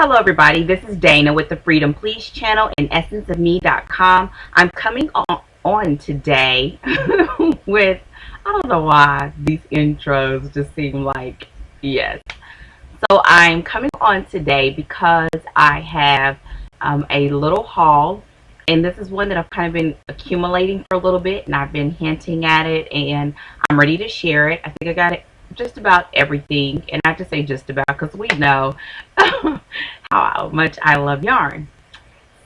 Hello everybody, this is Dana with the Freedom Please channel and essenceofme.com. I'm coming on today with, I don't know why these intros just seem like, yes. So I'm coming on today because I have a little haul, and this is one that I've kind of been accumulating for a little bit, and I've been hinting at it, and I'm ready to share it. I think I got it just about everything, and I have to say just about because we know how much I love yarn.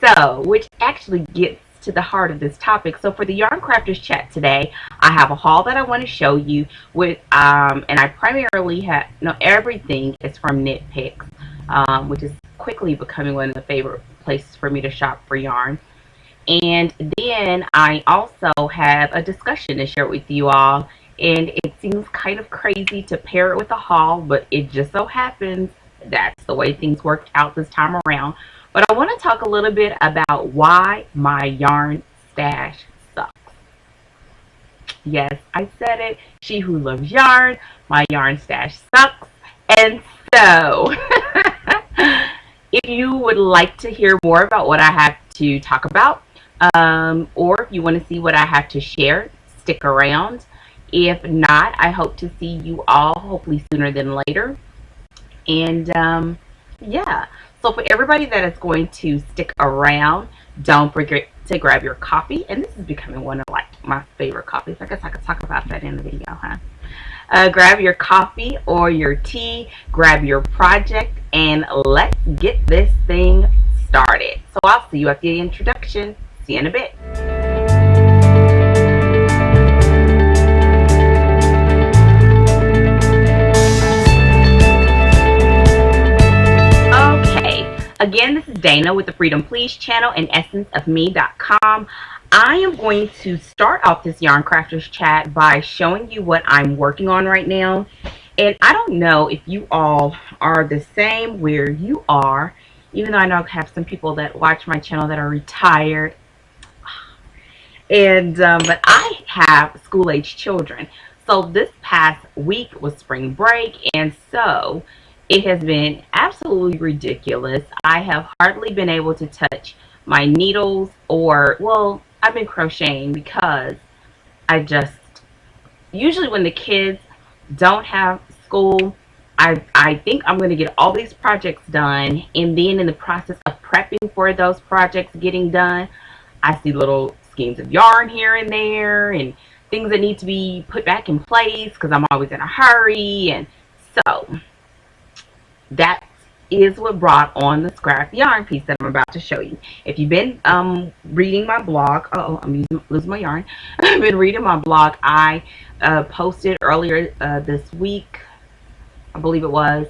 So, which actually gets to the heart of this topic. So for the Yarncrafters chat today, I have a haul that I want to show you with, and I primarily have, everything is from Knit Picks, which is quickly becoming one of the favorite places for me to shop for yarn. And then I also have a discussion to share with you all. And it seems kind of crazy to pair it with a haul, but it just so happens that's the way things worked out this time around. But I want to talk a little bit about why my yarn stash sucks. Yes, I said it. She who loves yarn, my yarn stash sucks. And so, if you would like to hear more about what I have to talk about, or if you want to see what I have to share, stick around. If not, I hope to see you all hopefully sooner than later. And yeah, so for everybody that is going to stick around, don't forget to grab your coffee. And this is becoming one of like my favorite coffees. I guess I could talk about that in the video, huh? Grab your coffee or your tea, grab your project, and let's get this thing started. So I'll see you at the introduction. See you in a bit. Again, this is Dana with the Freedom Please channel and essenceofme.com. I am going to start off this Yarncrafters chat by showing you what I'm working on right now. And I don't know if you all are the same where you are, even though I know I have some people that watch my channel that are retired. And but I have school-age children. So this past week was spring break, and so it has been absolutely ridiculous. I have hardly been able to touch my needles or, well, I've been crocheting because usually when the kids don't have school, I think I'm going to get all these projects done, and then in the process of prepping for those projects getting done, I see little skeins of yarn here and there and things that need to be put back in place because I'm always in a hurry. And so that is what brought on the scrap yarn piece that I'm about to show you. If you've been reading my blog, I'm losing my yarn. I've been reading my blog. I posted earlier this week, I believe it was,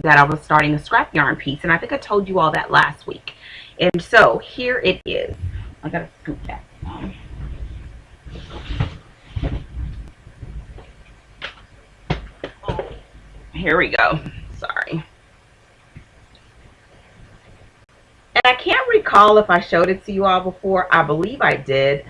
that I was starting a scrap yarn piece, and I think I told you all that last week. And so here it is. I gotta scoop that. Here we go. Sorry. And I can't recall if I showed it to you all before. I believe I did.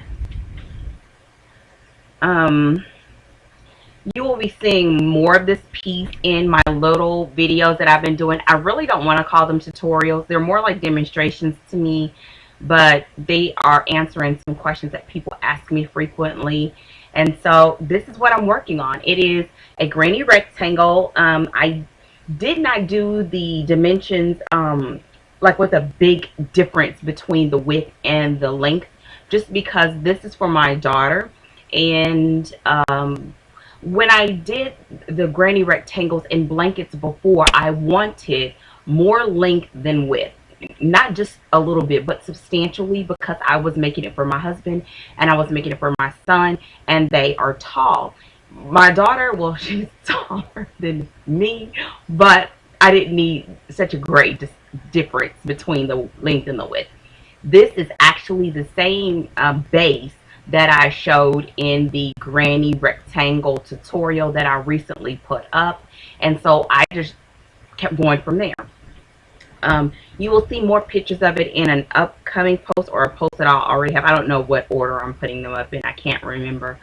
You will be seeing more of this piece in my little videos that I've been doing. I really don't want to call them tutorials. They're more like demonstrations to me, but they are answering some questions that people ask me frequently. And so this is what I'm working on. It is a granny rectangle. I did not do the dimensions like with a big difference between the width and the length, just because this is for my daughter. And when I did the granny rectangles in blankets before, I wanted more length than width. Not just a little bit, but substantially, because I was making it for my husband and I was making it for my son, and they are tall. My daughter, well, she's taller than me, but I didn't need such a great difference between the length and the width. This is actually the same base that I showed in the granny rectangle tutorial that I recently put up, and so I just kept going from there. You will see more pictures of it in an upcoming post or a post that I'll already have. I don't know what order I'm putting them up in. I can't remember.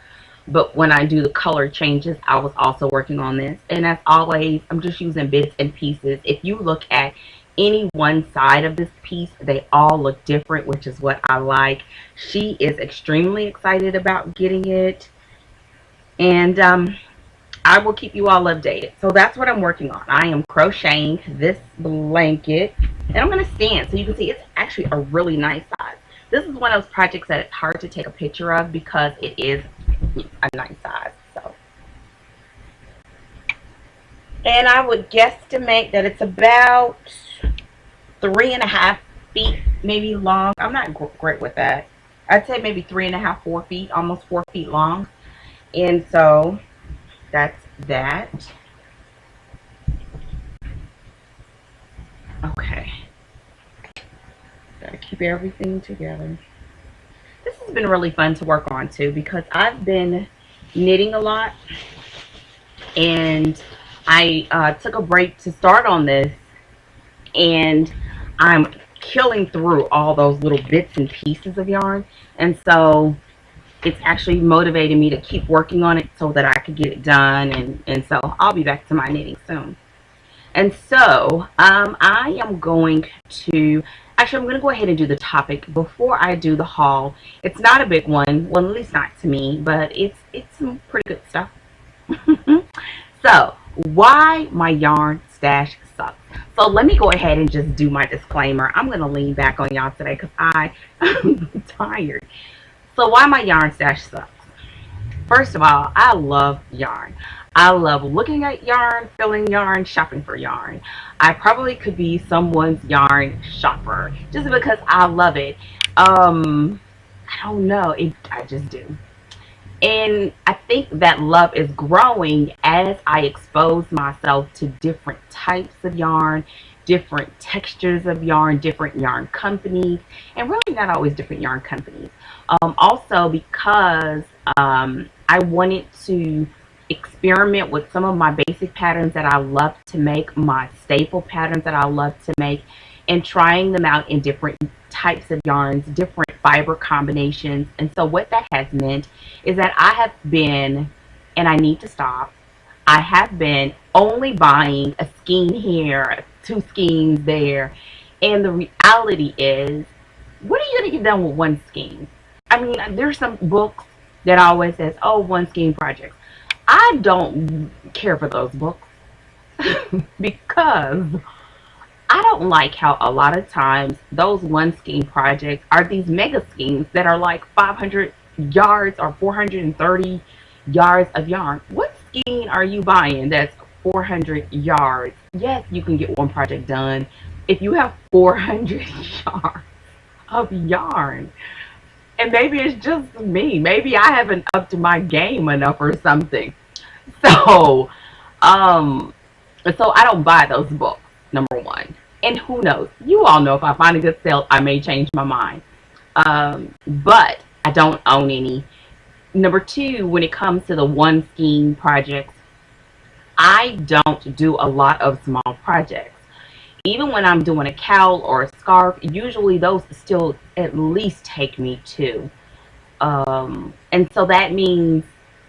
But when I do the color changes, I was also working on this. And as always, I'm just using bits and pieces. If you look at any one side of this piece. They all look different, which is what I like. She is extremely excited about getting it, and I will keep you all updated. So that's what I'm working on. I am crocheting this blanket, and I'm going to stand so you can see it's actually a really nice size. This is one of those projects that it's hard to take a picture of because it is a nice size. So, and I would guesstimate that it's about 3.5 feet, maybe long. I'm not great with that. I'd say maybe 3.5, 4 feet, almost 4 feet long. And so that's that. Okay. Gotta keep everything together. This has been really fun to work on too because I've been knitting a lot, and I took a break to start on this, and I'm killing through all those little bits and pieces of yarn, and so it's actually motivated me to keep working on it so that I could get it done, and so I'll be back to my knitting soon. And so I am going to, actually I'm going to go ahead and do the topic before I do the haul. It's not a big one, well at least not to me, but it's some pretty good stuff. So why my yarn stash sucks. So let me go ahead and just do my disclaimer. I'm going to lean back on y'all today because I'm tired. So why my yarn stash sucks. First of all, I love yarn. I love looking at yarn, feeling yarn, shopping for yarn. I probably could be someone's yarn shopper just because I love it. I don't know. I just do. And I think that love is growing as I expose myself to different types of yarn, different textures of yarn, different yarn companies, and really not always different yarn companies. Also because I wanted to experiment with some of my basic patterns that I love to make, my staple patterns that I love to make, and trying them out in different types of yarns, different fiber combinations. And so what that has meant is that I have been, and I need to stop, I have been only buying a skein here, 2 skeins there, and the reality is, what are you going to get done with 1 skein? I mean, there's some books that always says, oh, 1 skein projects. I don't care for those books because I don't like how a lot of times those 1 skein projects are these mega skeins that are like 500 yards or 430 yards of yarn. What skein are you buying that's 400 yards? Yes, you can get 1 project done if you have 400 yards of yarn. And maybe it's just me. Maybe I haven't upped my game enough or something. So, so I don't buy those books, number 1. And who knows? You all know if I find a good sale, I may change my mind. But I don't own any. Number 2, when it comes to the 1 skein projects, I don't do a lot of small projects. Even when I'm doing a cowl or a scarf, usually those still at least take me 2. And so that means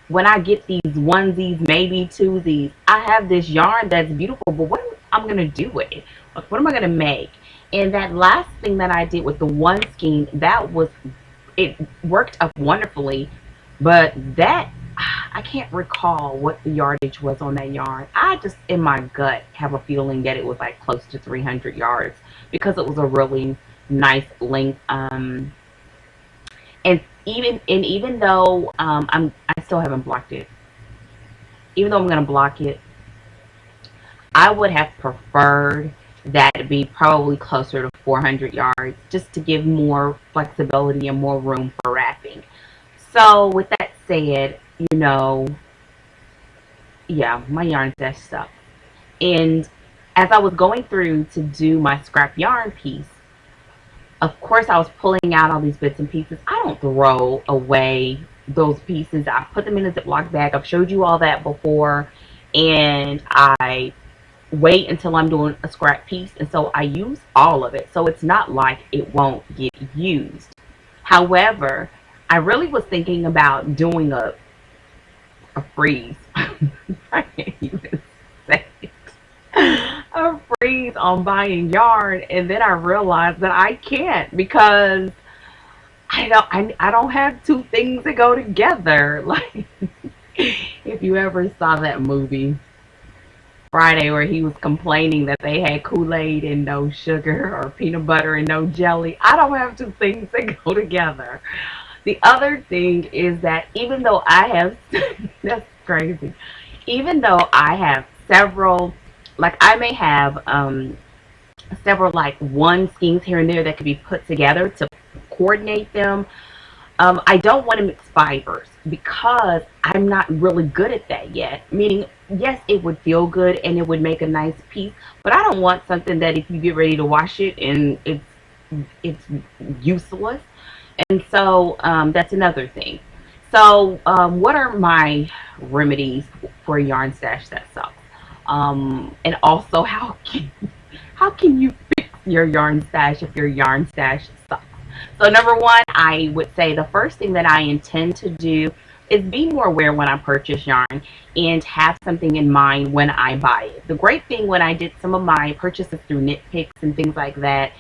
when I get these onesies, maybe twosies, I have this yarn that's beautiful, but what am I going to do with it? Like, what am I going to make? And that last thing that I did with the 1 skein, it worked up wonderfully, but that, I can't recall what the yardage was on that yarn. I just, in my gut, have a feeling that it was like close to 300 yards because it was a really nice length. And even though I still haven't blocked it. Even though I'm going to block it, I would have preferred that to be probably closer to 400 yards just to give more flexibility and more room for wrapping. So with that said, you know, yeah, my yarn stash stuff. And as I was going through to do my scrap yarn piece, of course I was pulling out all these bits and pieces. I don't throw away those pieces. I put them in a Ziploc bag. I've showed you all that before. And I wait until I'm doing a scrap piece. And so I use all of it. So it's not like it won't get used. However, I really was thinking about doing a freeze. I can't even say it. a freeze on buying yarn, and then I realized that I can't because I don't have two things that go together. Like if you ever saw that movie Friday where he was complaining that they had Kool-Aid and no sugar or peanut butter and no jelly, I don't have two things that go together. The other thing is that even though I have that's crazy. Even though I have several, like I may have several like one schemes here and there that could be put together to coordinate them. I don't want to mix fibers because I'm not really good at that yet. Meaning, yes, it would feel good and it would make a nice piece, but I don't want something that if you get ready to wash it and it's useless. And so that's another thing. So what are my remedies for a yarn stash that sucks? And also, how can you fix your yarn stash if your yarn stash sucks? So number one, I would say the first thing that I intend to do is be more aware when I purchase yarn and have something in mind when I buy it. The great thing when I did some of my purchases through Knit Picks and things like that,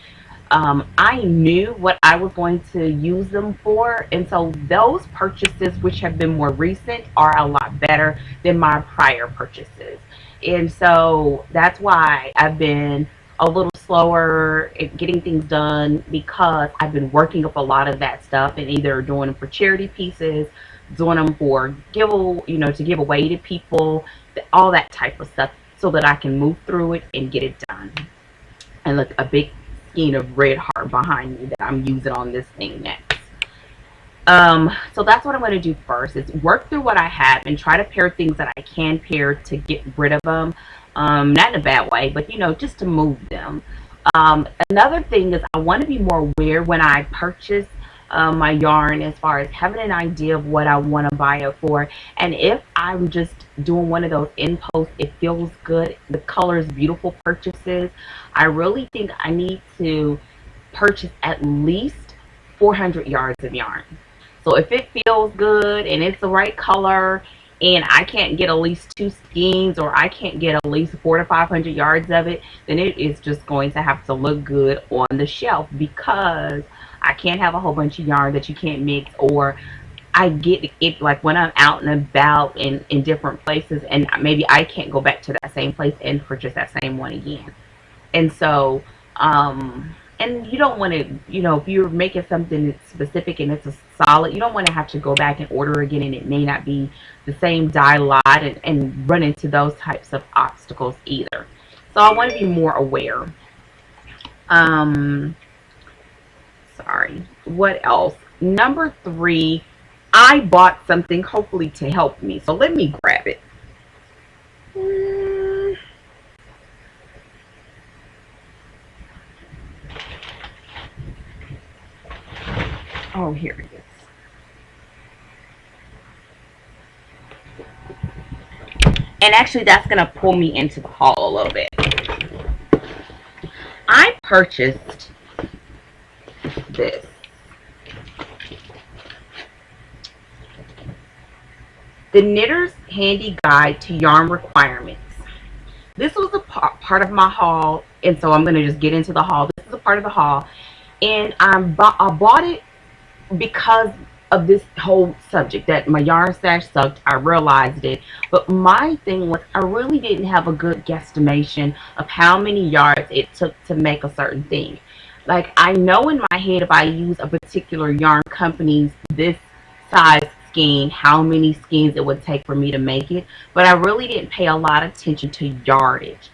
I knew what I was going to use them for, and so those purchases which have been more recent are a lot better than my prior purchases. And so that's why I've been a little slower at getting things done because I've been working up a lot of that stuff and either doing them for charity pieces, doing them for to give away to people, all that type of stuff, so that I can move through it and get it done. And look, a big skein of red heart behind me that I'm using on this thing next. So that's what I'm going to do first, is work through what I have and try to pair things that I can pair to get rid of them. Not in a bad way, but just to move them. Another thing is I want to be more aware when I purchase my yarn, as far as having an idea of what I want to buy it for. And if I'm just doing one of those in post, it feels good, the color is beautiful purchases, I really think I need to purchase at least 400 yards of yarn. So if it feels good and it's the right color and I can't get at least two skeins, or I can't get at least 400 to 500 yards of it, then it is just going to have to look good on the shelf, because I can't have a whole bunch of yarn that you can't mix. Or I get it like when I'm out and about in different places, and maybe I can't go back to that same place and purchase that same one again. And so and you don't want to, if you're making something that's specific and it's a solid, you don't want to have to go back and order again, and it may not be the same dye lot, and run into those types of obstacles either. So I want to be more aware. Sorry, what else? Number 3, I bought something hopefully to help me. So let me grab it. Oh, here it is. And actually, that's going to pull me into the haul a little bit. I purchased this. The Knitter's Handy Guide to Yarn Requirements. This was a part of my haul, and so I'm going to just get into the haul. This is a part of the haul, and I bought it because of this whole subject that my yarn stash sucked. I realized it, but my thing was I really didn't have a good guesstimation of how many yards it took to make a certain thing. Like, I know in my head, if I use a particular yarn company's this size skein, how many skeins it would take for me to make it, but I really didn't pay a lot of attention to yardage.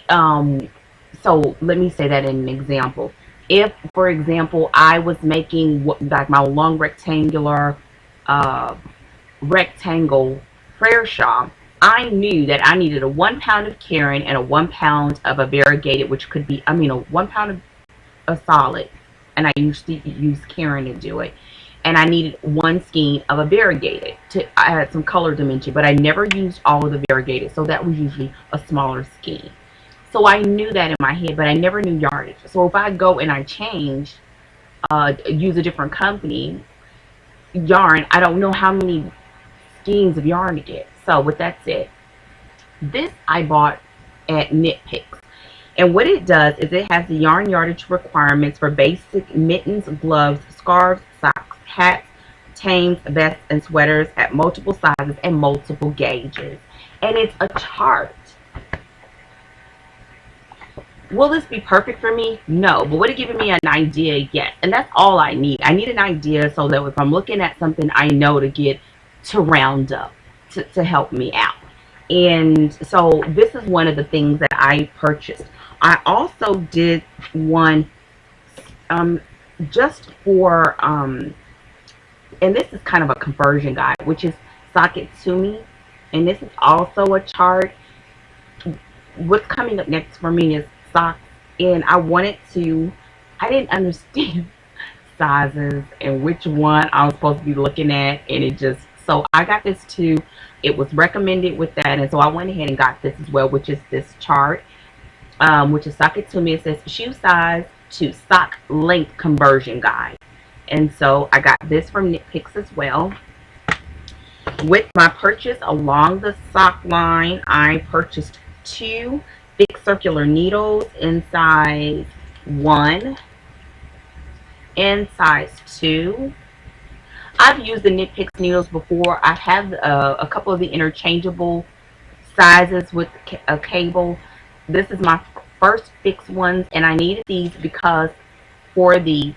So let me say that in an example. If, for example, I was making like my long rectangular rectangle prayer shawl, I knew that I needed a 1 pound of Caron and a 1 pound of a variegated, which could be, a 1 pound of a solid, and I usually use Caron to do it. And I needed 1 skein of a variegated to add some color dimension, but I never used all of the variegated, so that was usually a smaller skein. So I knew that in my head, but I never knew yardage. So if I go and I change, use a different company yarn, I don't know how many skeins of yarn to get. So with that said, this I bought at Knit Picks. And what it does is it has the yarn yardage requirements for basic mittens, gloves, scarves, socks, hats, tames, vests, and sweaters at multiple sizes and multiple gauges. And it's a chart. Will this be perfect for me? No. But would it give me an idea? Yes. And that's all I need. I need an idea so that if I'm looking at something, I know to round up, to help me out. And so this is one of the things that I purchased. I also did one just for, and this is kind of a conversion guide, which is Sock It To Me. And this is also a chart. What's coming up next for me is socks, and I didn't understand sizes and which one I was supposed to be looking at, and so I got this too. It was recommended with that, and so I went ahead and got this as well, which is this chart, which is Sock It To Me. It says shoe size to sock length conversion guide, and so I got this from Knit Picks as well. With my purchase along the sock line, I purchased 2 big circular needles in size 1 and size 2. I've used the Knit Picks needles before. I have a couple of the interchangeable sizes with a cable. This is my first fixed ones, and I needed these because for the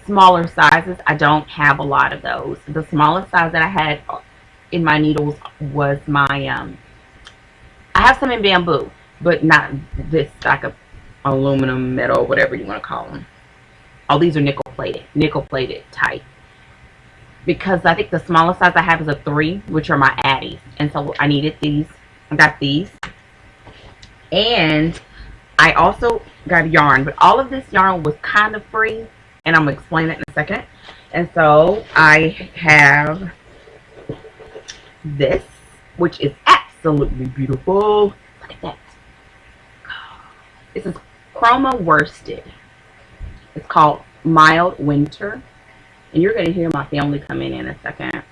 smaller sizes, I don't have a lot of those. The smallest size that I had in my needles was my I have some in bamboo, but not this, like a aluminum, metal, whatever you want to call them. Oh, these are nickel plated type, because I think the smallest size I have is a 3, which are my Addies, and so I needed these. I got these, and I also got yarn, but all of this yarn was kind of free, and I'm gonna explain that in a second. And so I have this, which is absolutely beautiful. Look at that. This is chroma worsted. It's called Mild Winter, and you're going to hear my family come in a second.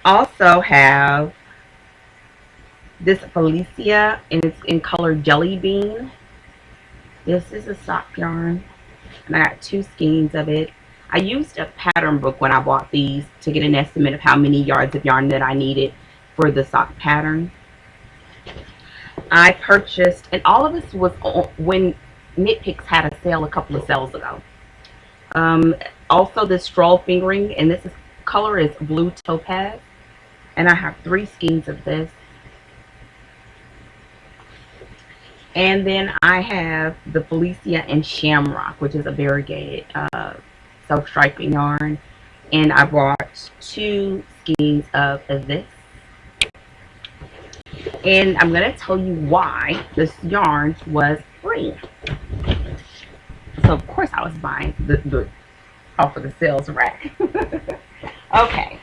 Also have this Felicia, and it's in color Jelly Bean. This is a sock yarn, and I got 2 skeins of it. I used a pattern book when I bought these to get an estimate of how many yards of yarn that I needed for the sock pattern. I purchased, and all of this was when Knit Picks had a sale a couple of sales ago. Also this stroll fingering, and this color is Blue Topaz, and I have 3 skeins of this. And then I have the Felicia and Shamrock, which is a variegated self-striping yarn, and I bought 2 skeins of this. And I'm going to tell you why this yarn was free. So of course I was buying the off of the sales rack. Okay.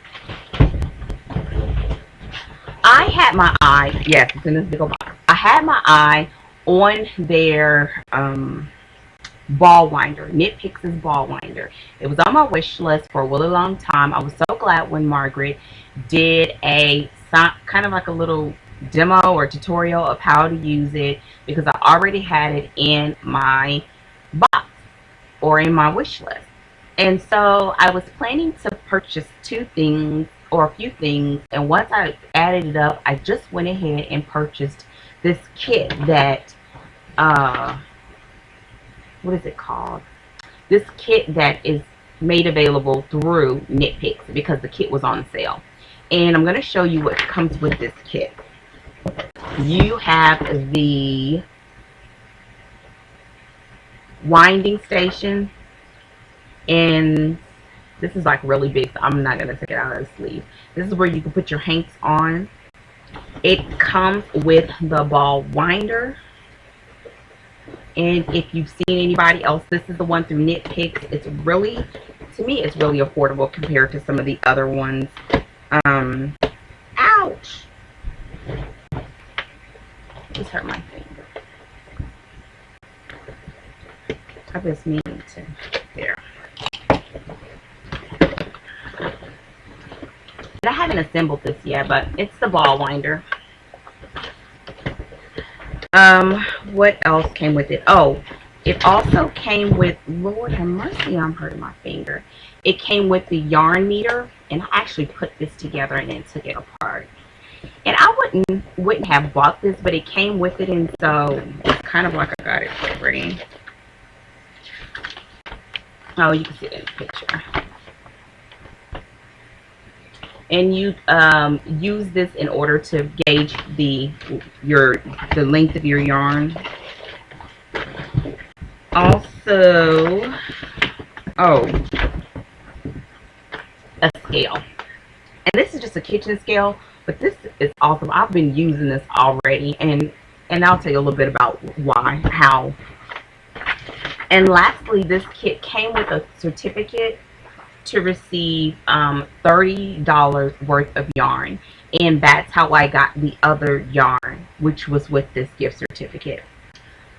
I had my eye, yes, it's in this big old box. I had my eye on their ball winder, Knit Picks' ball winder. It was on my wish list for a really long time. I was so glad when Margaret did a kind of like a little demo or tutorial of how to use it, because I already had it in my box or in my wish list. And so I was planning to purchase 2 things or a few things, and once I added it up, I just went ahead and purchased this kit that what is it called? This kit that is made available through Knit Picks, because the kit was on sale. And I'm going to show you what comes with this kit. You have the winding station, and this is like really big, so I'm not going to take it out of the sleeve. This is where you can put your hanks on. It comes with the ball winder, and if you've seen anybody else, this is the one through Knit Picks. It's really, to me, it's really affordable compared to some of the other ones. Ouch! Just hurt my finger. I just need to, there. And I haven't assembled this yet, but it's the ball winder. What else came with it? Oh, it also came with, Lord have mercy, I'm hurting my finger. It came with the yarn meter, and I actually put this together and then took it apart. And I wouldn't have bought this, but it came with it, and so it's kind of like I got it for free. Oh, you can see it in the picture. And you use this in order to gauge the length of your yarn. Also, oh, a scale. And this is just a kitchen scale, but this is awesome. I've been using this already, and I'll tell you a little bit about why, how. And lastly, this kit came with a certificate to receive $30 worth of yarn, and that's how I got the other yarn, which was with this gift certificate.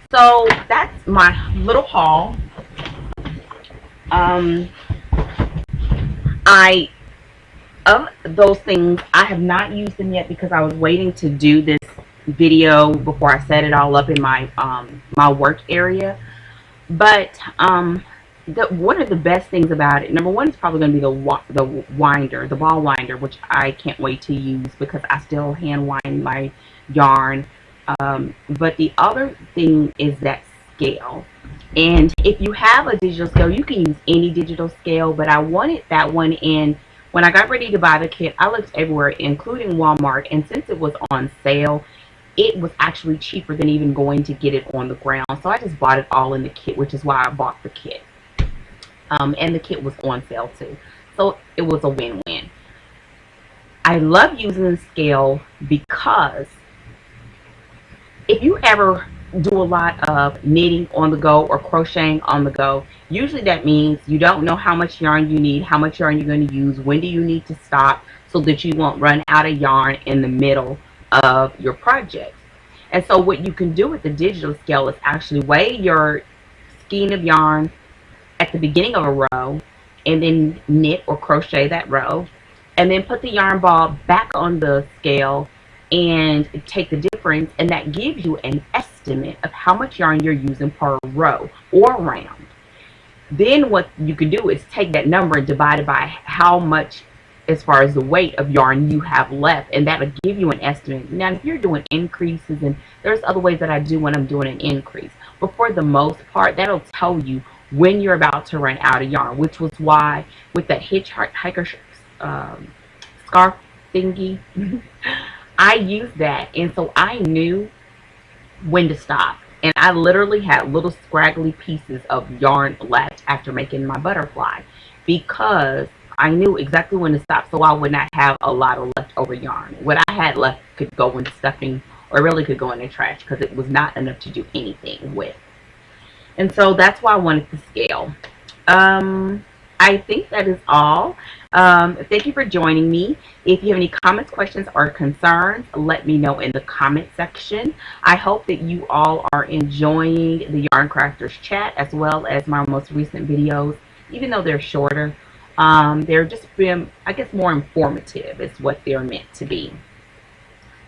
So that's my little haul. Of those things, I have not used them yet because I was waiting to do this video before I set it all up in my my work area. But one of the best things about it, number one, is probably going to be the winder, the ball winder, which I can't wait to use because I still hand wind my yarn. But the other thing is that scale. And if you have a digital scale, you can use any digital scale, but I wanted that one in. When I got ready to buy the kit, I looked everywhere, including Walmart, and since it was on sale, it was actually cheaper than even going to get it on the ground. So I just bought it all in the kit, which is why I bought the kit. And the kit was on sale too. So it was a win-win. I love using the scale because if you ever do a lot of knitting on the go or crocheting on the go, usually that means you don't know how much yarn you need, how much yarn you're going to use, when do you need to stop so that you won't run out of yarn in the middle of your project. And so what you can do with the digital scale is actually weigh your skein of yarn at the beginning of a row and then knit or crochet that row, and then put the yarn ball back on the scale and take the difference, and that gives you an estimate of how much yarn you're using per row or round. Then what you can do is take that number and divide it by how much, as far as the weight of yarn you have left, and that'll give you an estimate. Now, if you're doing increases, and there's other ways that I do when I'm doing an increase, but for the most part, that'll tell you when you're about to run out of yarn, which was why with that hitchhiker scarf thingy, I used that, and so I knew when to stop. And I literally had little scraggly pieces of yarn left after making my butterfly because I knew exactly when to stop, so I would not have a lot of leftover yarn. What I had left could go in stuffing, or really could go in the trash because it was not enough to do anything with. And so that's why I wanted to scale. I think that is all. Thank you for joining me. If you have any comments, questions, or concerns, let me know in the comment section. I hope that you all are enjoying the Yarncrafters chat as well as my most recent videos. Even though they're shorter, they're just been, I guess, more informative is what they're meant to be.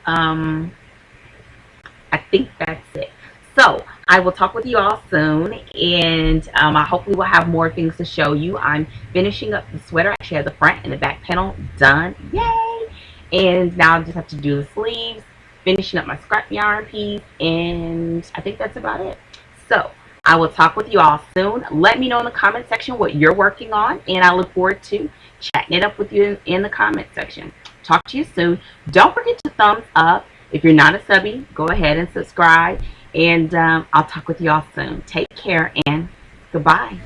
I think that's it. So I will talk with you all soon, and I hopefully will have more things to show you. I'm finishing up the sweater. I actually have the front and the back panel done. Yay! And now I just have to do the sleeves, finishing up my scrap yarn piece, and I think that's about it. So I will talk with you all soon. Let me know in the comment section what you're working on, and I look forward to chatting it up with you in the comment section. Talk to you soon. Don't forget to thumbs up. If you're not a subby, go ahead and subscribe. And I'll talk with you all soon. Take care and goodbye.